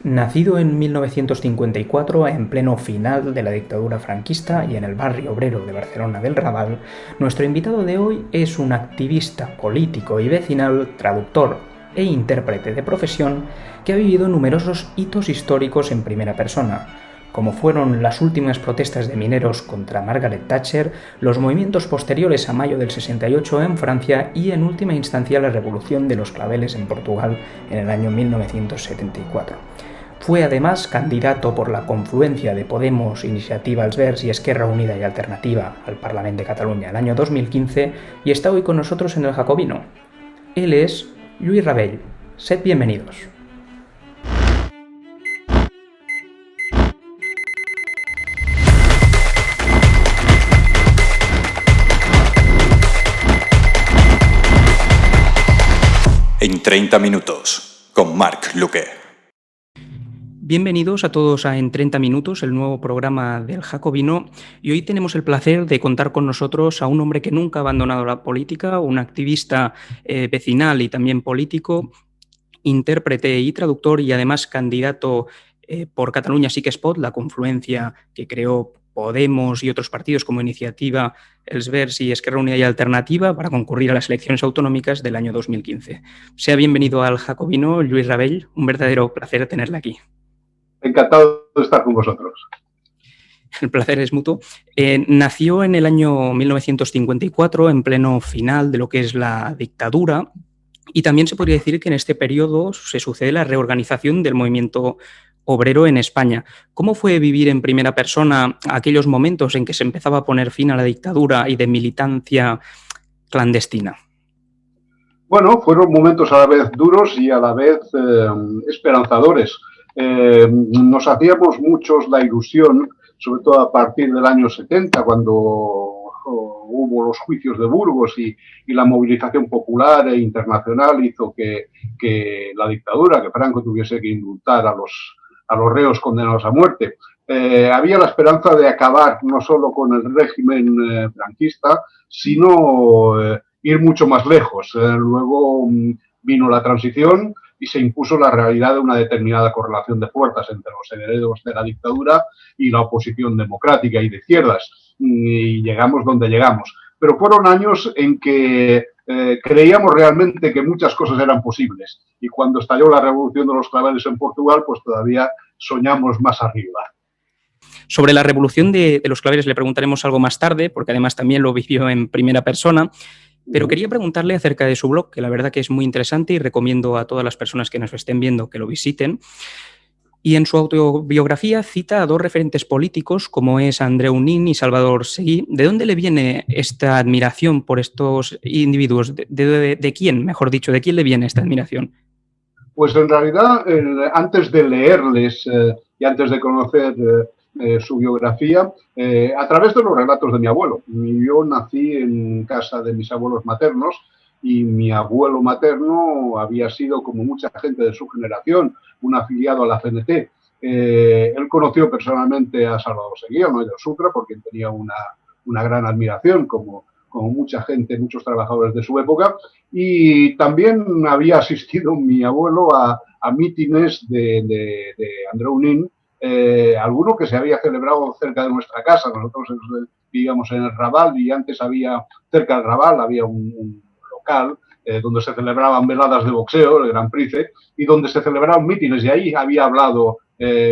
Nacido en 1954, en pleno final de la dictadura franquista y en el barrio obrero de Barcelona del Raval, nuestro invitado de hoy es un activista político y vecinal, traductor e intérprete de profesión que ha vivido numerosos hitos históricos en primera persona, como fueron las últimas protestas de mineros contra Margaret Thatcher, los movimientos posteriores a mayo del 68 en Francia y, en última instancia, la revolución de los claveles en Portugal en el año 1974. Fue además candidato por la confluencia de Podemos, Iniciativa Els Verds y Esquerra Unida y Alternativa al Parlamento de Cataluña el año 2015 y está hoy con nosotros en el Jacobino. Él es Lluís Rabell. Sed bienvenidos. En 30 minutos, con Marc Luque. Bienvenidos a todos a En 30 Minutos, el nuevo programa del Jacobino. Y hoy tenemos el placer de contar con nosotros a un hombre que nunca ha abandonado la política, un activista vecinal y también político, intérprete y traductor y además candidato por Catalunya Sí que es Pot, la confluencia que creó Podemos y otros partidos como Iniciativa, Els Verds y Esquerra Unida y Alternativa para concurrir a las elecciones autonómicas del año 2015. Sea bienvenido al Jacobino, Lluís Rabell. Un verdadero placer tenerle aquí. Encantado de estar con vosotros. El placer es mutuo. Nació en el año 1954, en pleno final de lo que es la dictadura, y también se podría decir que en este periodo se sucede la reorganización del movimiento obrero en España. ¿Cómo fue vivir en primera persona aquellos momentos en que se empezaba a poner fin a la dictadura y de militancia clandestina? Bueno, fueron momentos a la vez duros y a la vez esperanzadores. Nos hacíamos muchos la ilusión, sobre todo a partir del año 70, cuando hubo los juicios de Burgos y la movilización popular e internacional hizo que la dictadura, que Franco tuviese que indultar a los reos condenados a muerte. Había la esperanza de acabar no solo con el régimen franquista, sino ir mucho más lejos. Luego vino la transición y se impuso la realidad de una determinada correlación de fuerzas entre los herederos de la dictadura y la oposición democrática y de izquierdas. Y llegamos donde llegamos. Pero fueron años en que creíamos realmente que muchas cosas eran posibles. Y cuando estalló la revolución de los claveles en Portugal, pues todavía soñamos más arriba. Sobre la revolución de los claveles le preguntaremos algo más tarde, porque además también lo vivió en primera persona. Pero quería preguntarle acerca de su blog, que la verdad que es muy interesante y recomiendo a todas las personas que nos estén viendo que lo visiten. Y en su autobiografía cita a dos referentes políticos como es Andreu Nin y Salvador Seguí. ¿De dónde le viene esta admiración por estos individuos? ¿De quién, mejor dicho, de quién le viene esta admiración? Pues en realidad, antes de leerles y antes de conocer su biografía, a través de los relatos de mi abuelo. Yo nací en casa de mis abuelos maternos y mi abuelo materno había sido, como mucha gente de su generación, un afiliado a la CNT. Él conoció personalmente a Salvador Seguí, al mayor Sucre, porque tenía una gran admiración, como mucha gente, muchos trabajadores de su época, y también había asistido mi abuelo a mítines de Andreu Nin, alguno que se había celebrado cerca de nuestra casa. Nosotros vivíamos en el Raval y antes cerca del Raval había un local donde se celebraban veladas de boxeo, el Gran Prix, y donde se celebraban mítines, y ahí había hablado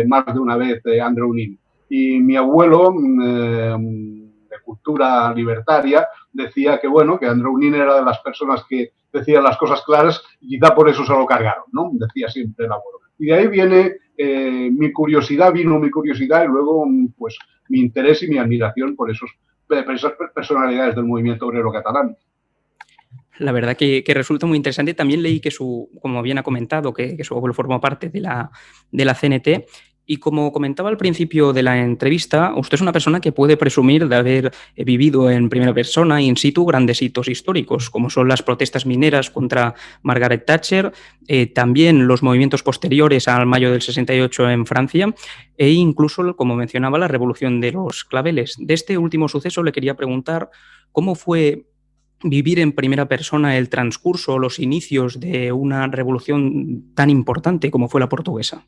más de una vez Andreu Nin. Y mi abuelo, de cultura libertaria, decía que, bueno, que Andreu Nin era de las personas que decían las cosas claras y quizá por eso se lo cargaron, ¿no? Decía siempre el abuelo. Y de ahí viene mi curiosidad y luego pues mi interés y mi admiración por esas personalidades del movimiento obrero catalán. La verdad que resulta muy interesante. También leí que como bien ha comentado, que su abuelo formó parte de la CNT. Y como comentaba al principio de la entrevista, usted es una persona que puede presumir de haber vivido en primera persona, in situ, grandes hitos históricos, como son las protestas mineras contra Margaret Thatcher, también los movimientos posteriores al mayo del 68 en Francia e incluso, como mencionaba, la revolución de los claveles. De este último suceso le quería preguntar cómo fue vivir en primera persona el transcurso, los inicios de una revolución tan importante como fue la portuguesa.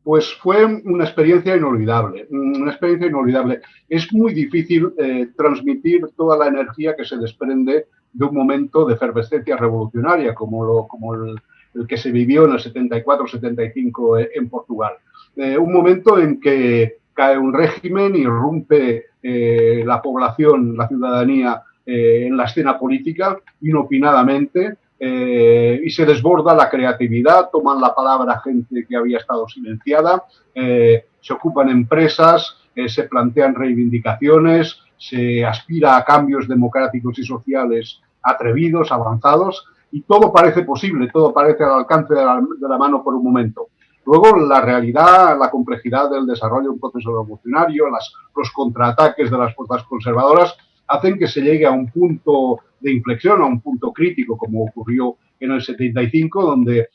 Pues fue una experiencia inolvidable, una experiencia inolvidable. Es muy difícil transmitir toda la energía que se desprende de un momento de efervescencia revolucionaria como el que se vivió en el 74-75 en Portugal. Un momento en que cae un régimen, irrumpe la población, la ciudadanía en la escena política inopinadamente, y se desborda la creatividad, toman la palabra gente que había estado silenciada, se ocupan empresas, se plantean reivindicaciones, se aspira a cambios democráticos y sociales atrevidos, avanzados, y todo parece posible, todo parece al alcance de la mano por un momento. Luego, la realidad, la complejidad del desarrollo de un proceso revolucionario, los contraataques de las fuerzas conservadoras, hacen que se llegue a un punto de inflexión, a un punto crítico, como ocurrió en el 75, donde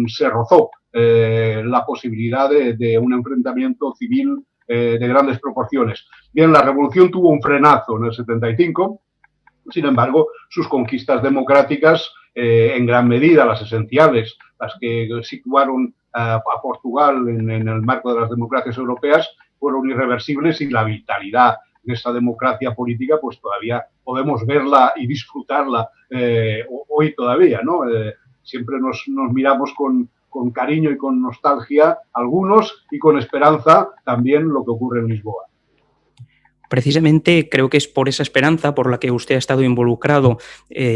se rozó la posibilidad de un enfrentamiento civil de grandes proporciones. Bien, la revolución tuvo un frenazo en el 75, sin embargo, sus conquistas democráticas, en gran medida las esenciales, las que situaron a Portugal en el marco de las democracias europeas, fueron irreversibles, y la vitalidad de esa democracia política, pues todavía podemos verla y disfrutarla hoy todavía, ¿no? Siempre nos miramos con cariño y con nostalgia algunos, y con esperanza también lo que ocurre en Lisboa. Precisamente creo que es por esa esperanza por la que usted ha estado involucrado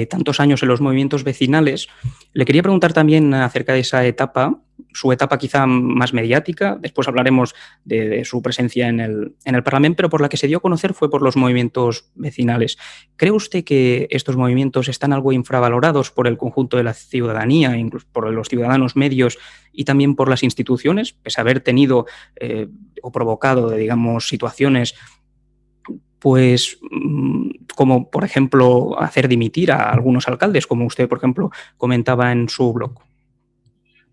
tantos años en los movimientos vecinales. Le quería preguntar también acerca de esa etapa, su etapa quizá más mediática. Después hablaremos de su presencia en el Parlamento, pero por la que se dio a conocer fue por los movimientos vecinales. ¿Cree usted que estos movimientos están algo infravalorados por el conjunto de la ciudadanía, incluso por los ciudadanos medios y también por las instituciones, pese a haber tenido o provocado, digamos, situaciones pues como por ejemplo hacer dimitir a algunos alcaldes, como usted por ejemplo comentaba en su blog?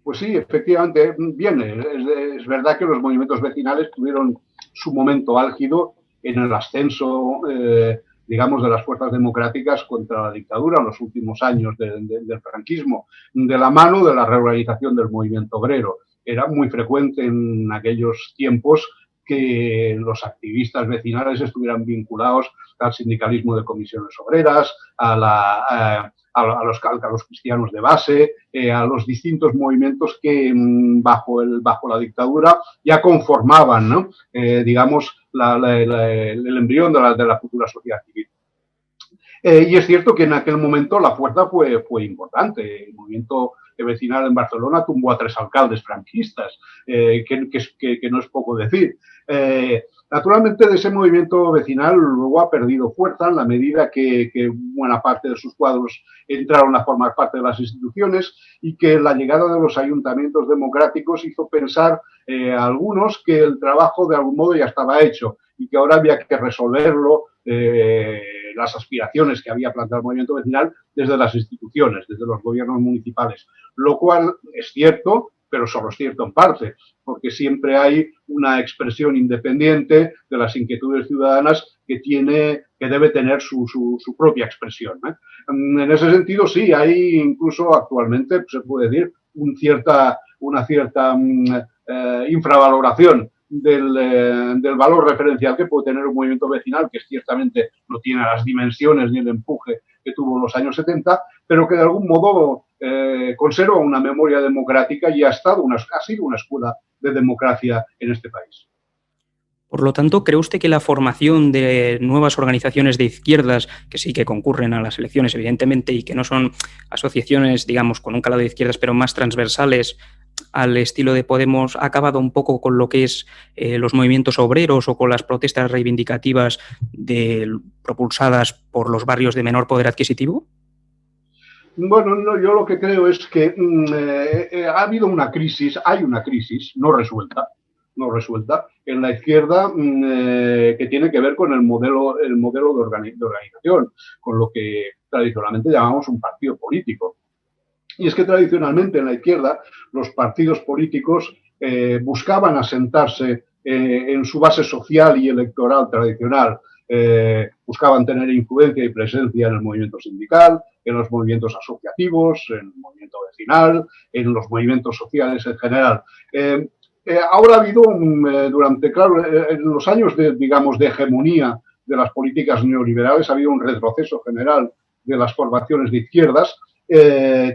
Pues sí, efectivamente, bien, es verdad que los movimientos vecinales tuvieron su momento álgido en el ascenso, digamos, de las fuerzas democráticas contra la dictadura en los últimos años del franquismo, de la mano de la reorganización del movimiento obrero. Era muy frecuente en aquellos tiempos que los activistas vecinales estuvieran vinculados al sindicalismo de comisiones obreras, a los cristianos de base, a los distintos movimientos que bajo la dictadura ya conformaban, ¿no? Digamos, el embrión de la futura sociedad civil. Y es cierto que en aquel momento la fuerza fue importante. El movimiento vecinal en Barcelona tumbó a 3 alcaldes franquistas, que no es poco decir. Naturalmente, de ese movimiento vecinal luego ha perdido fuerza en la medida que buena parte de sus cuadros entraron a formar parte de las instituciones, y que la llegada de los ayuntamientos democráticos hizo pensar a algunos que el trabajo de algún modo ya estaba hecho y que ahora había que resolverlo, las aspiraciones que había planteado el movimiento vecinal, desde las instituciones, desde los gobiernos municipales. Lo cual es cierto, pero solo es cierto en parte, porque siempre hay una expresión independiente de las inquietudes ciudadanas que debe tener su propia expresión, ¿eh? En ese sentido, sí, hay incluso actualmente, se puede decir, una cierta infravaloración del valor referencial que puede tener un movimiento vecinal, que ciertamente no tiene las dimensiones ni el empuje que tuvo en los años 70, pero que de algún modo conserva una memoria democrática y ha sido una escuela de democracia en este país. Por lo tanto, ¿cree usted que la formación de nuevas organizaciones de izquierdas, que sí que concurren a las elecciones, evidentemente, y que no son asociaciones, digamos, con un calado de izquierdas, pero más transversales al estilo de Podemos, ha acabado un poco con lo que es los movimientos obreros o con las protestas reivindicativas propulsadas por los barrios de menor poder adquisitivo? Bueno, no, yo lo que creo es que ha habido hay una crisis no resuelta en la izquierda, que tiene que ver con el modelo de organización, con lo que tradicionalmente llamamos un partido político. Y es que tradicionalmente en la izquierda los partidos políticos buscaban asentarse en su base social y electoral tradicional. Buscaban tener influencia y presencia en el movimiento sindical, en los movimientos asociativos, en el movimiento vecinal, en los movimientos sociales en general. Ahora ha habido, durante, claro, en los años digamos, de hegemonía de las políticas neoliberales, ha habido un retroceso general de las formaciones de izquierdas,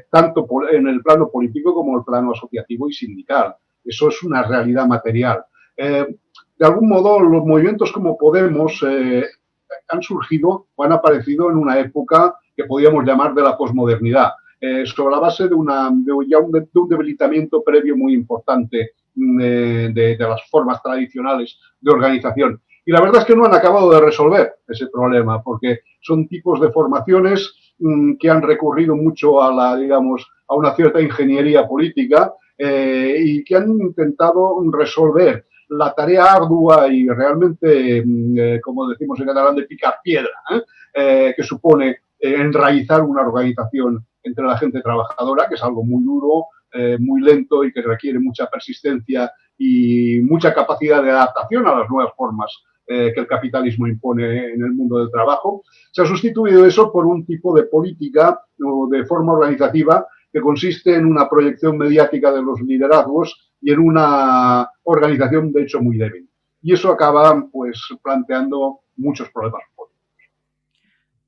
tanto en el plano político como en el plano asociativo y sindical. Eso es una realidad material. De algún modo, los movimientos como Podemos han surgido o han aparecido en una época que podríamos llamar de la posmodernidad, sobre la base de un debilitamiento previo muy importante de las formas tradicionales de organización. Y la verdad es que no han acabado de resolver ese problema, porque son tipos de formaciones que han recurrido mucho a digamos, a una cierta ingeniería política y que han intentado resolver la tarea ardua y realmente, como decimos en catalán, de picar piedra, que supone enraizar una organización entre la gente trabajadora, que es algo muy duro, muy lento y que requiere mucha persistencia y mucha capacidad de adaptación a las nuevas formas que el capitalismo impone en el mundo del trabajo. Se ha sustituido eso por un tipo de política o de forma organizativa que consiste en una proyección mediática de los liderazgos y en una organización, de hecho, muy débil. Y eso acaba, pues, planteando muchos problemas.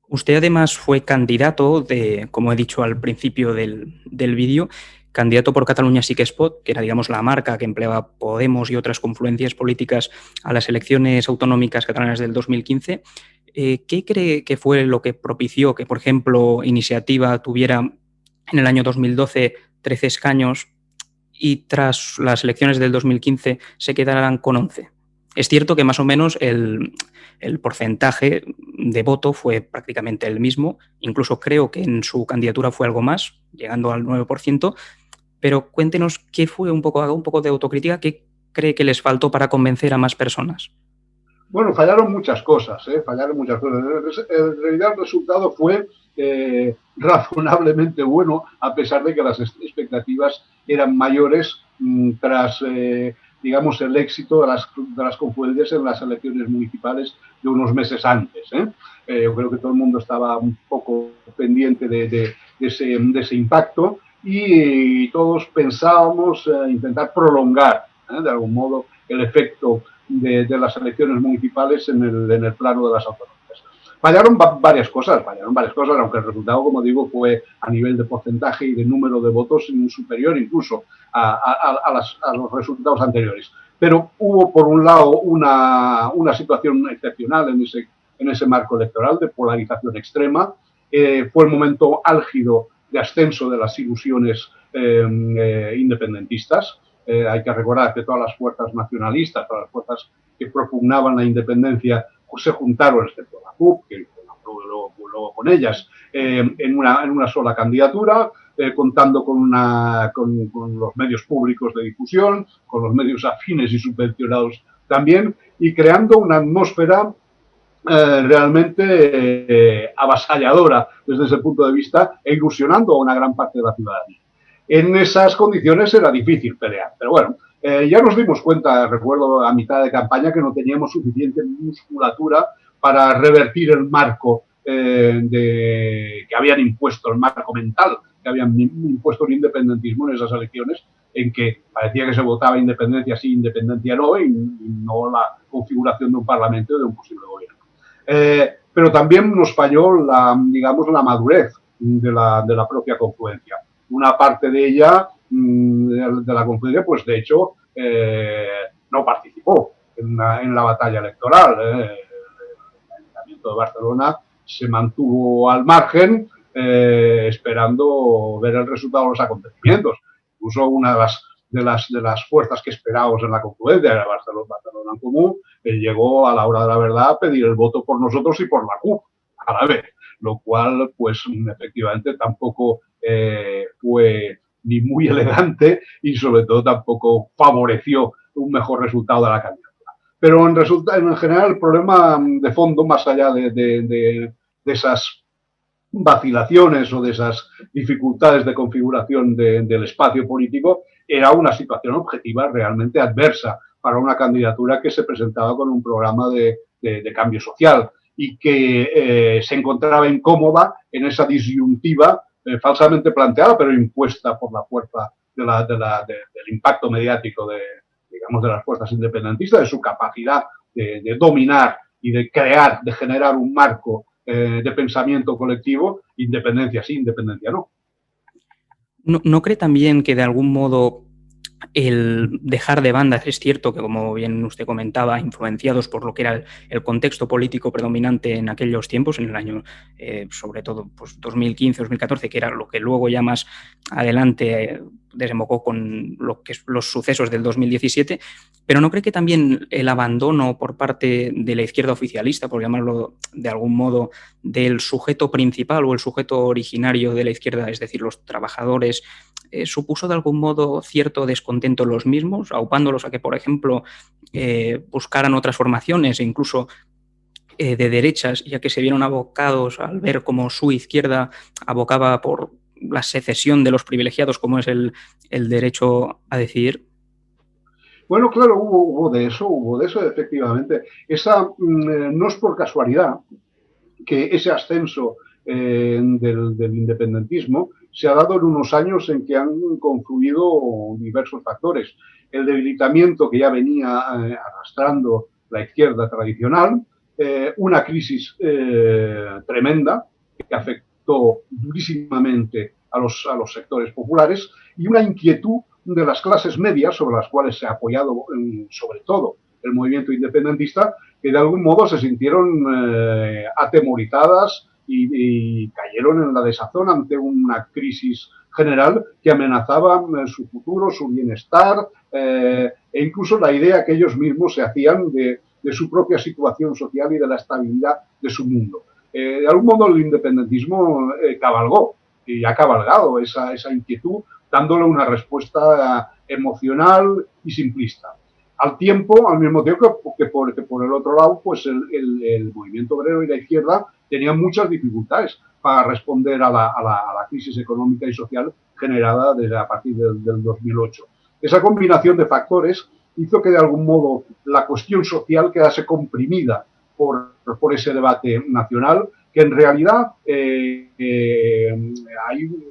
Usted además fue candidato como he dicho al principio del vídeo, candidato por Catalunya Sí que es Pot, que era, digamos, la marca que empleaba Podemos y otras confluencias políticas a las elecciones autonómicas catalanas del 2015. ¿Qué cree que fue lo que propició que, por ejemplo, Iniciativa tuviera en el año 2012 13 escaños y tras las elecciones del 2015 se quedaran con 11? Es cierto que más o menos el porcentaje de voto fue prácticamente el mismo, incluso creo que en su candidatura fue algo más, llegando al 9%, pero cuéntenos qué fue haga un poco de autocrítica, qué cree que les faltó para convencer a más personas. Bueno, fallaron muchas cosas, fallaron muchas cosas. En realidad el resultado fue razonablemente bueno, a pesar de que las expectativas eran mayores tras, digamos, el éxito de las confluencias en las elecciones municipales de unos meses antes. Yo creo que todo el mundo estaba un poco pendiente de ese impacto y todos pensábamos intentar prolongar, de algún modo, el efecto de las elecciones municipales en el plano de las autonómicas. Fallaron varias cosas, aunque el resultado, como digo, fue a nivel de porcentaje y de número de votos superior incluso a los resultados anteriores. Pero hubo, por un lado, una situación excepcional en ese marco electoral de polarización extrema. Fue el momento álgido de ascenso de las ilusiones independentistas. Hay que recordar que todas las fuerzas nacionalistas, todas las fuerzas que propugnaban la independencia, pues se juntaron, excepto la CUP, que luego con ellas, en una sola candidatura, contando con los medios públicos de difusión, con los medios afines y subvencionados también, y creando una atmósfera realmente avasalladora desde ese punto de vista e ilusionando a una gran parte de la ciudadanía. En esas condiciones era difícil pelear, pero bueno, ya nos dimos cuenta, recuerdo a mitad de campaña, que no teníamos suficiente musculatura para revertir el marco que habían impuesto, el marco mental que habían impuesto el independentismo en esas elecciones, en que parecía que se votaba independencia sí, independencia no, y no la configuración de un parlamento y de un posible gobierno. Pero también nos falló digamos, la madurez de la propia confluencia. Una parte de ella, de la confluencia, pues de hecho no participó en la batalla electoral. El Ayuntamiento de Barcelona se mantuvo al margen esperando ver el resultado de los acontecimientos. Incluso una de las fuerzas que esperábamos en la confluencia, era Barcelona en Comú, llegó a la hora de la verdad a pedir el voto por nosotros y por la CUP a la vez, lo cual pues efectivamente tampoco fue ni muy elegante y sobre todo tampoco favoreció un mejor resultado de la candidatura. Pero en general el problema de fondo, más allá de esas vacilaciones o de esas dificultades de configuración del espacio político, era una situación objetiva realmente adversa para una candidatura que se presentaba con un programa de cambio social y que se encontraba incómoda en esa disyuntiva falsamente planteada, pero impuesta por la fuerza del impacto mediático digamos, de las fuerzas independentistas, de su capacidad de dominar y de crear, de generar un marco de pensamiento colectivo, independencia sí, independencia no. ¿No cree también que de algún modo el dejar de bandas, es cierto que, como bien usted comentaba, influenciados por lo que era el contexto político predominante en aquellos tiempos, en el año, sobre todo, pues 2015, 2014, que era lo que luego ya más adelante desembocó con lo que los sucesos del 2017, pero ¿no cree que también el abandono por parte de la izquierda oficialista, por llamarlo de algún modo, del sujeto principal o el sujeto originario de la izquierda, es decir, los trabajadores, supuso de algún modo cierto descontento los mismos, aupándolos a que, por ejemplo, buscaran otras formaciones e incluso de derechas, ya que se vieron abocados al ver cómo su izquierda abocaba por la secesión de los privilegiados, como es el derecho a decidir? Bueno, claro, hubo de eso, efectivamente. No es por casualidad que ese ascenso del independentismo se ha dado en unos años en que han confluido diversos factores. El debilitamiento que ya venía arrastrando la izquierda tradicional, una crisis tremenda que afectó durísimamente a los sectores populares y una inquietud de las clases medias sobre las cuales se ha apoyado sobre todo el movimiento independentista, que de algún modo se sintieron atemorizadas y cayeron en la desazón ante una crisis general que amenazaba su futuro, su bienestar e incluso la idea que ellos mismos se hacían de su propia situación social y de la estabilidad de su mundo. De algún modo el independentismo cabalgó y ha cabalgado esa inquietud, dándole una respuesta emocional y simplista. Al mismo tiempo que por el otro lado, pues el movimiento obrero y la izquierda tenían muchas dificultades para responder a la crisis económica y social generada desde a partir del 2008. Esa combinación de factores hizo que de algún modo la cuestión social quedase comprimida por ese debate nacional, que en realidad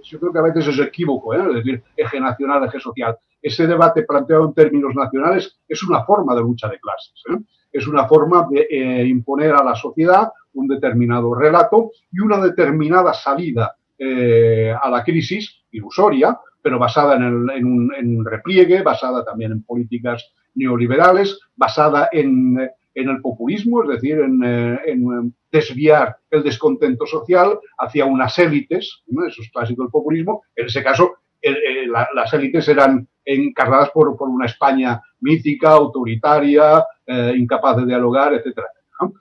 yo creo que a veces es equívoco, es decir, eje nacional, eje social. Ese debate planteado en términos nacionales es una forma de lucha de clases, es una forma de imponer a la sociedad un determinado relato y una determinada salida a la crisis ilusoria, pero basada en un repliegue, basada también en políticas neoliberales, basada en el populismo, es decir, en desviar el descontento social hacia unas élites, ¿no? Eso es clásico del populismo. En ese caso, las élites eran encarnadas por una España mítica, autoritaria, incapaz de dialogar, etcétera, ¿no?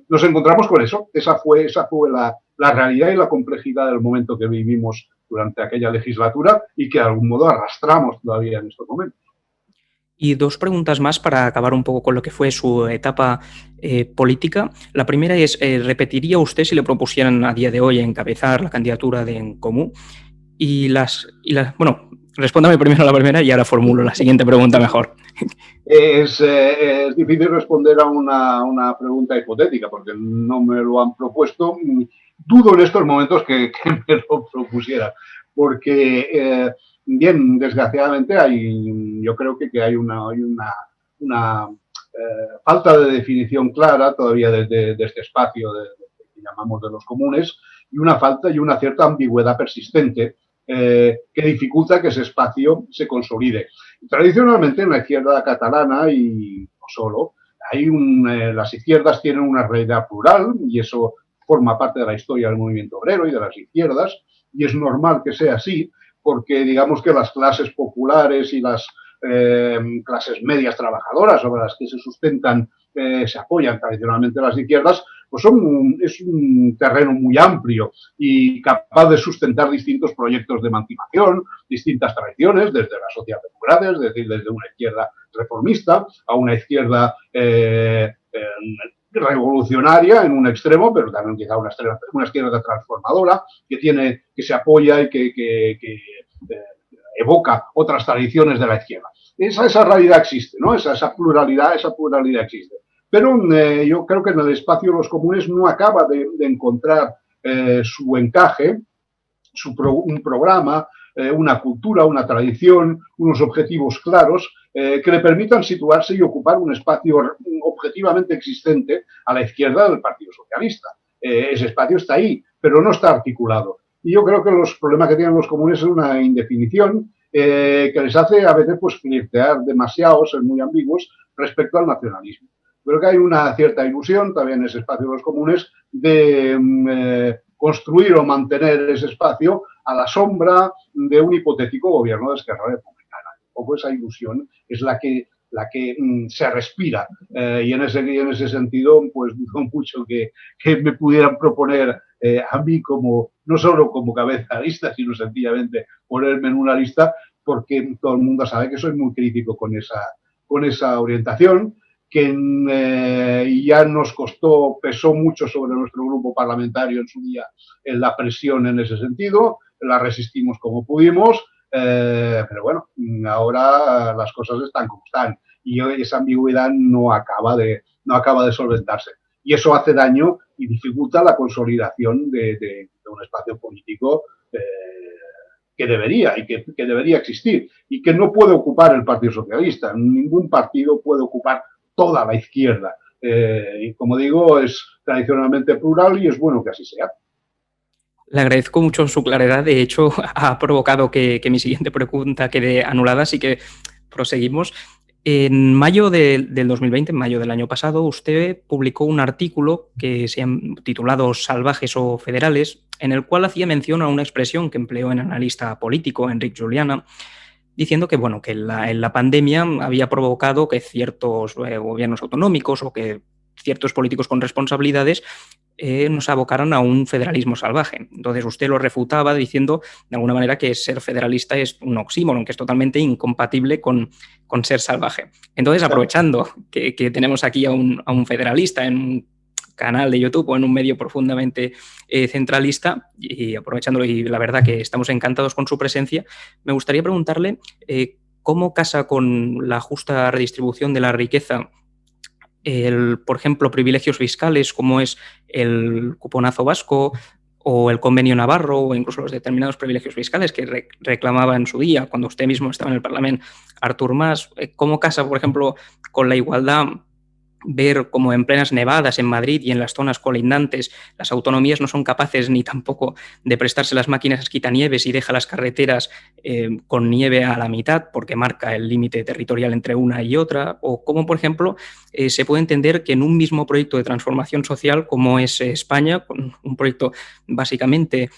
Nos encontramos con eso. Esa fue la realidad y la complejidad del momento que vivimos durante aquella legislatura y que de algún modo arrastramos todavía en estos momentos. Y dos preguntas más para acabar un poco con lo que fue su etapa política. La primera es, ¿repetiría usted si le propusieran a día de hoy encabezar la candidatura de En Comú? Bueno, respóndame primero la primera y ahora formulo la siguiente pregunta mejor. Es difícil responder a una pregunta hipotética porque no me lo han propuesto. Dudo en estos momentos que me lo propusieran, porque bien, desgraciadamente yo creo que hay una falta de definición clara todavía de este espacio que llamamos de los comunes, y una cierta ambigüedad persistente que dificulta que ese espacio se consolide. Tradicionalmente en la izquierda catalana y no solo, las izquierdas tienen una realidad plural y eso forma parte de la historia del movimiento obrero y de las izquierdas, y es normal que sea así, porque digamos que las clases populares y las clases medias trabajadoras sobre las que se sustentan, se apoyan tradicionalmente las izquierdas, pues es un terreno muy amplio y capaz de sustentar distintos proyectos de emancipación, distintas tradiciones, desde las socialdemocracias, es decir, desde una izquierda reformista a una izquierda revolucionaria en un extremo, pero también quizá una izquierda transformadora que se apoya y que evoca otras tradiciones de la izquierda. Esa realidad existe, ¿no? Esa pluralidad existe. Pero yo creo que en el espacio de los comunes no acaba de encontrar su encaje, un programa, una cultura, una tradición, unos objetivos claros que le permitan situarse y ocupar un espacio objetivamente existente a la izquierda del Partido Socialista. Ese espacio está ahí, pero no está articulado. Y yo creo que los problemas que tienen los comunes es una indefinición que les hace a veces pues flirtear demasiado, ser muy ambiguos respecto al nacionalismo. Creo que hay una cierta ilusión también en ese espacio de los comunes de construir o mantener ese espacio a la sombra de un hipotético gobierno de Esquerra Republicana. Un poco esa ilusión es la que se respira y en ese sentido pues dudo mucho que me pudieran proponer a mí como no solo como cabeza de lista, sino sencillamente ponerme en una lista, porque todo el mundo sabe que soy muy crítico con esa orientación, que ya nos pesó mucho sobre nuestro grupo parlamentario en su día en la presión en ese sentido, la resistimos como pudimos, pero bueno, ahora las cosas están como están y esa ambigüedad no acaba de solventarse. Y eso hace daño y dificulta la consolidación de un espacio político que debería existir y que no puede ocupar el Partido Socialista. Ningún partido puede ocupar toda la izquierda. Y como digo, es tradicionalmente plural y es bueno que así sea. Le agradezco mucho su claridad. De hecho, ha provocado que mi siguiente pregunta quede anulada, así que proseguimos. En mayo del 2020, en mayo del año pasado, usted publicó un artículo que se ha titulado Salvajes o Federales, en el cual hacía mención a una expresión que empleó el analista político Enric Juliana, diciendo que, bueno, que la pandemia había provocado que ciertos gobiernos autonómicos o que ciertos políticos con responsabilidades nos abocaron a un federalismo salvaje. Entonces usted lo refutaba diciendo de alguna manera que ser federalista es un oxímoron, que es totalmente incompatible con ser salvaje. Entonces, aprovechando que tenemos aquí a un federalista en un canal de YouTube o en un medio profundamente centralista, y aprovechándolo, y la verdad que estamos encantados con su presencia, me gustaría preguntarle cómo casa con la justa redistribución de la riqueza por ejemplo, privilegios fiscales como es el cuponazo vasco o el convenio navarro o incluso los determinados privilegios fiscales que reclamaba en su día, cuando usted mismo estaba en el Parlamento, Artur Mas. ¿Cómo casa, por ejemplo, con la igualdad ver como en plenas nevadas en Madrid y en las zonas colindantes las autonomías no son capaces ni tampoco de prestarse las máquinas quitanieves y deja las carreteras con nieve a la mitad porque marca el límite territorial entre una y otra? O cómo, por ejemplo, se puede entender que en un mismo proyecto de transformación social como es España, con un proyecto básicamente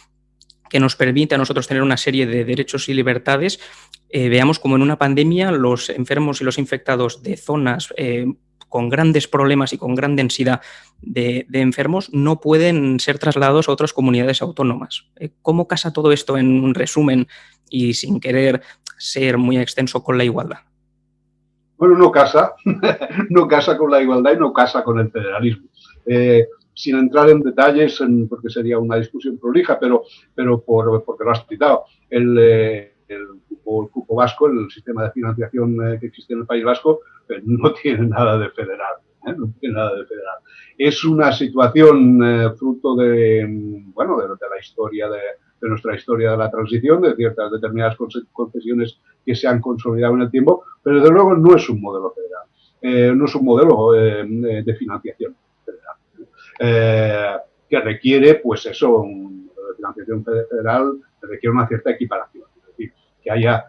que nos permite a nosotros tener una serie de derechos y libertades, veamos como en una pandemia los enfermos y los infectados de zonas con grandes problemas y con gran densidad de enfermos no pueden ser trasladados a otras comunidades autónomas. ¿Cómo casa todo esto en un resumen y sin querer ser muy extenso con la igualdad? Bueno, no casa, no casa con la igualdad y no casa con el federalismo. Sin entrar en detalles, porque sería una discusión prolija, pero porque lo has citado. El cupo vasco, el sistema de financiación que existe en el País Vasco, no tiene nada de federal. No tiene nada de federal. Es una situación fruto de la historia de nuestra historia de la transición, de ciertas determinadas concesiones que se han consolidado en el tiempo, pero desde luego no es un modelo federal, no es un modelo de financiación federal, que requiere, pues eso, una financiación federal requiere una cierta equiparación. Que haya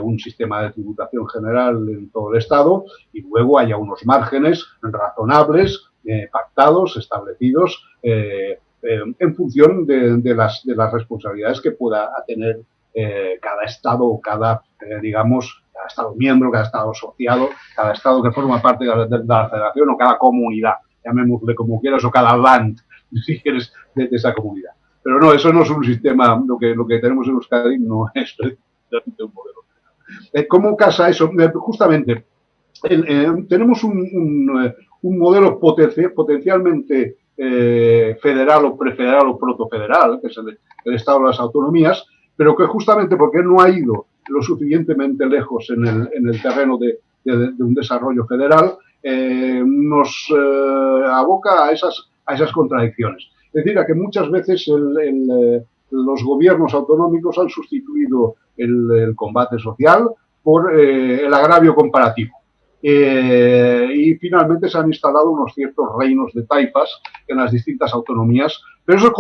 un sistema de tributación general en todo el Estado y luego haya unos márgenes razonables, pactados, establecidos en función de las responsabilidades que pueda tener cada Estado o cada Estado miembro, cada Estado asociado, cada Estado que forma parte de la federación o cada comunidad, llamémosle como quieras, o cada land, si quieres, de esa comunidad. Pero no, eso no es un sistema, lo que tenemos en Euskadi no es un modelo. ¿Cómo casa eso? Justamente, tenemos un modelo potencialmente federal o prefederal o protofederal, que es el Estado de las autonomías, pero que justamente porque no ha ido lo suficientemente lejos en el terreno de un desarrollo federal, nos aboca a esas contradicciones. Es decir, a que muchas veces los gobiernos autonómicos han sustituido el combate social por el agravio comparativo. Y finalmente se han instalado unos ciertos reinos de taifas en las distintas autonomías, pero eso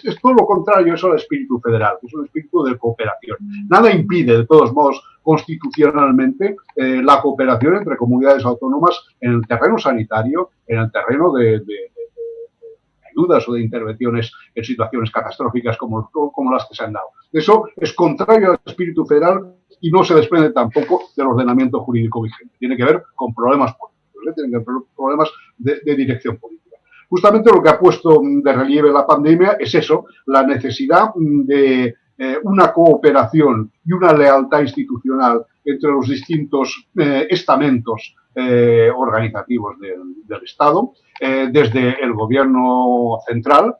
es todo lo contrario eso al espíritu federal, que es un espíritu de cooperación. Nada impide, de todos modos, constitucionalmente, la cooperación entre comunidades autónomas en el terreno sanitario, en el terreno de ayudas o de intervenciones en situaciones catastróficas como las que se han dado. Eso es contrario al espíritu federal y no se desprende tampoco del ordenamiento jurídico vigente. Tiene que ver con problemas políticos, tiene que ver con problemas de dirección política. Justamente lo que ha puesto de relieve la pandemia es eso, la necesidad de una cooperación y una lealtad institucional entre los distintos estamentos organizativos del Estado, desde el gobierno central,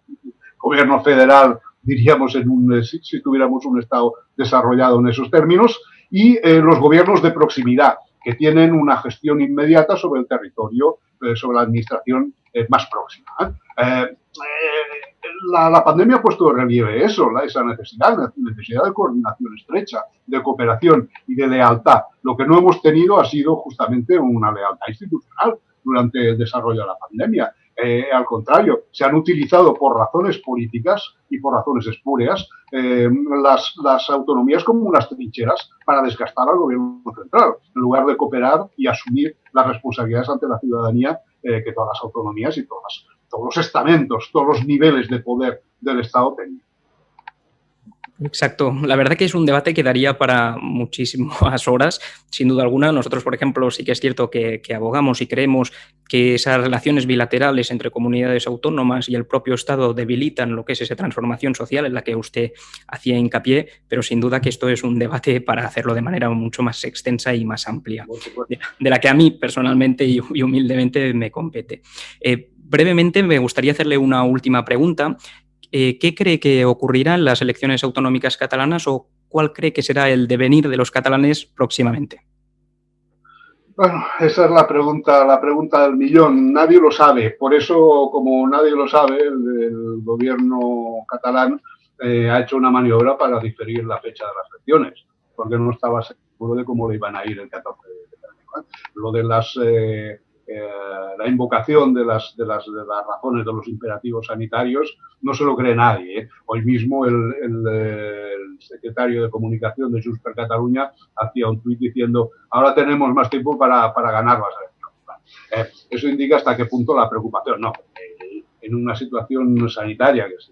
gobierno federal, diríamos, si tuviéramos un Estado desarrollado en esos términos, y los gobiernos de proximidad, que tienen una gestión inmediata sobre el territorio, sobre la administración más próxima. La pandemia ha puesto de relieve eso, esa necesidad de coordinación estrecha, de cooperación y de lealtad. Lo que no hemos tenido ha sido justamente una lealtad institucional durante el desarrollo de la pandemia. Al contrario, se han utilizado por razones políticas y por razones espurias las autonomías como unas trincheras para desgastar al gobierno central, en lugar de cooperar y asumir las responsabilidades ante la ciudadanía que todas las autonomías y todos los estamentos, todos los niveles de poder del Estado tenían. Exacto. La verdad que es un debate que daría para muchísimas horas, sin duda alguna. Nosotros, por ejemplo, sí que es cierto que abogamos y creemos que esas relaciones bilaterales entre comunidades autónomas y el propio Estado debilitan lo que es esa transformación social en la que usted hacía hincapié, pero sin duda que esto es un debate para hacerlo de manera mucho más extensa y más amplia, de la que a mí personalmente y humildemente me compete. Brevemente, me gustaría hacerle una última pregunta. ¿Qué cree que ocurrirá en las elecciones autonómicas catalanas o cuál cree que será el devenir de los catalanes próximamente? Bueno, esa es la pregunta del millón. Nadie lo sabe. Por eso, como nadie lo sabe, el gobierno catalán ha hecho una maniobra para diferir la fecha de las elecciones, porque no estaba seguro de cómo le iban a ir el 14 de febrero. Lo de la invocación de las razones de los imperativos sanitarios no se lo cree nadie. Hoy mismo el secretario de comunicación de Junts per Catalunya hacía un tuit diciendo ahora tenemos más tiempo para ganar las elecciones. Eso indica hasta qué punto la preocupación. No, en una situación sanitaria que es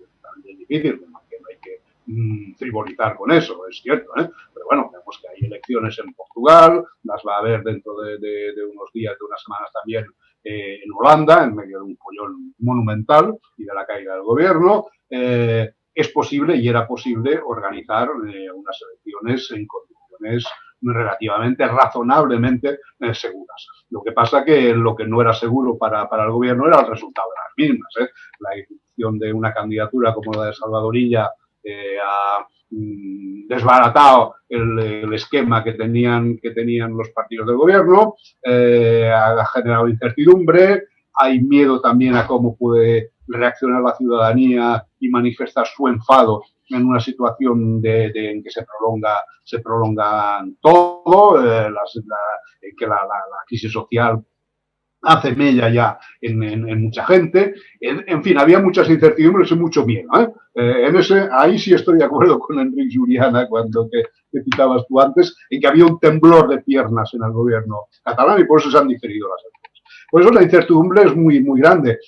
difícil, que no hay que frivolizar con eso, es cierto, pero bueno, vemos que hay elecciones en Portugal, las va a haber dentro de unos días, de unas semanas también en Holanda, en medio de un follón monumental y de la caída del gobierno. Es posible y era posible organizar unas elecciones en condiciones relativamente, razonablemente seguras. Lo que pasa que lo que no era seguro para el gobierno era el resultado de las mismas. La ejecución de una candidatura como la de Salvador Illa ha desbaratado el esquema que tenían los partidos del gobierno, ha generado incertidumbre, hay miedo también a cómo puede reaccionar la ciudadanía y manifestar su enfado en una situación en que se prolonga todo, que la crisis social hace mella ya en mucha gente. En fin, había muchas incertidumbres y mucho miedo. Ahí sí estoy de acuerdo con Enric Juliana cuando que citabas tú antes, en que había un temblor de piernas en el gobierno catalán y por eso se han diferido las elecciones. Por eso la incertidumbre es muy, muy grande.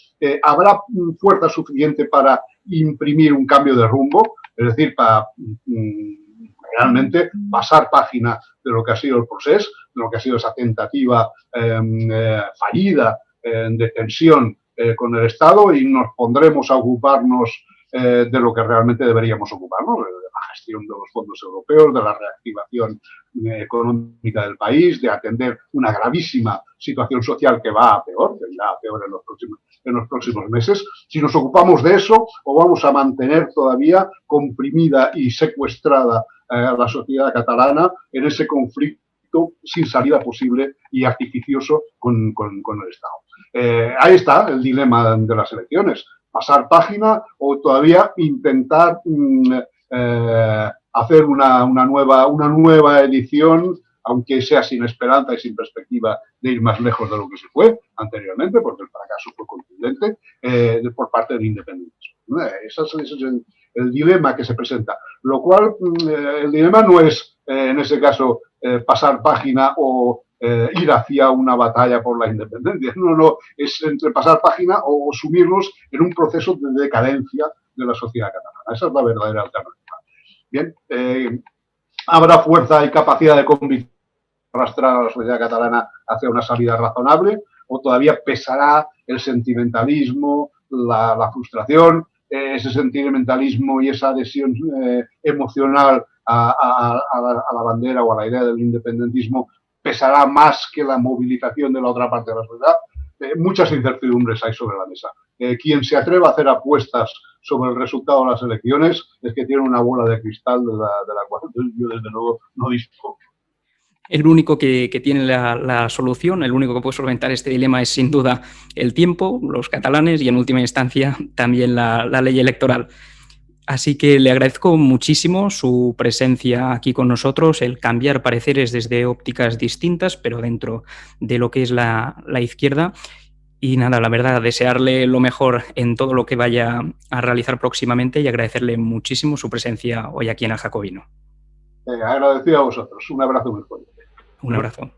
¿Habrá fuerza suficiente para imprimir un cambio de rumbo? Es decir, para realmente pasar página de lo que ha sido el proceso, de lo que ha sido esa tentativa fallida de tensión con el Estado, y nos pondremos a ocuparnos de lo que realmente deberíamos ocuparnos, de la gestión de los fondos europeos, de la reactivación económica del país, de atender una gravísima situación social que va a peor, que irá a peor en los próximos meses. Si nos ocupamos de eso, o vamos a mantener todavía comprimida y secuestrada a la sociedad catalana en ese conflicto sin salida posible y artificioso con el Estado. Ahí está el dilema de las elecciones. Pasar página o todavía intentar hacer una nueva edición aunque sea sin esperanza y sin perspectiva de ir más lejos de lo que se fue anteriormente, porque el fracaso fue contundente, por parte del independentismo. Ese es el dilema que se presenta. Lo cual, el dilema no es, en ese caso, pasar página o ir hacia una batalla por la independencia. No, es entre pasar página o sumirnos en un proceso de decadencia de la sociedad catalana. Esa es la verdadera alternativa. Bien, habrá fuerza y capacidad de convicción arrastrar a la sociedad catalana hacia una salida razonable, o todavía pesará el sentimentalismo, la frustración, ese sentimentalismo y esa adhesión emocional a la bandera o a la idea del independentismo pesará más que la movilización de la otra parte de la sociedad. Muchas incertidumbres hay sobre la mesa. Quien se atreva a hacer apuestas sobre el resultado de las elecciones es que tiene una bola de cristal de la cual yo desde luego no dispongo. El único que tiene la solución, el único que puede solventar este dilema es sin duda el tiempo, los catalanes y en última instancia también la ley electoral. Así que le agradezco muchísimo su presencia aquí con nosotros, el cambiar pareceres desde ópticas distintas, pero dentro de lo que es la izquierda. Y nada, la verdad, desearle lo mejor en todo lo que vaya a realizar próximamente y agradecerle muchísimo su presencia hoy aquí en El Jacobino. Agradecido a vosotros. Un abrazo muy fuerte. Un abrazo.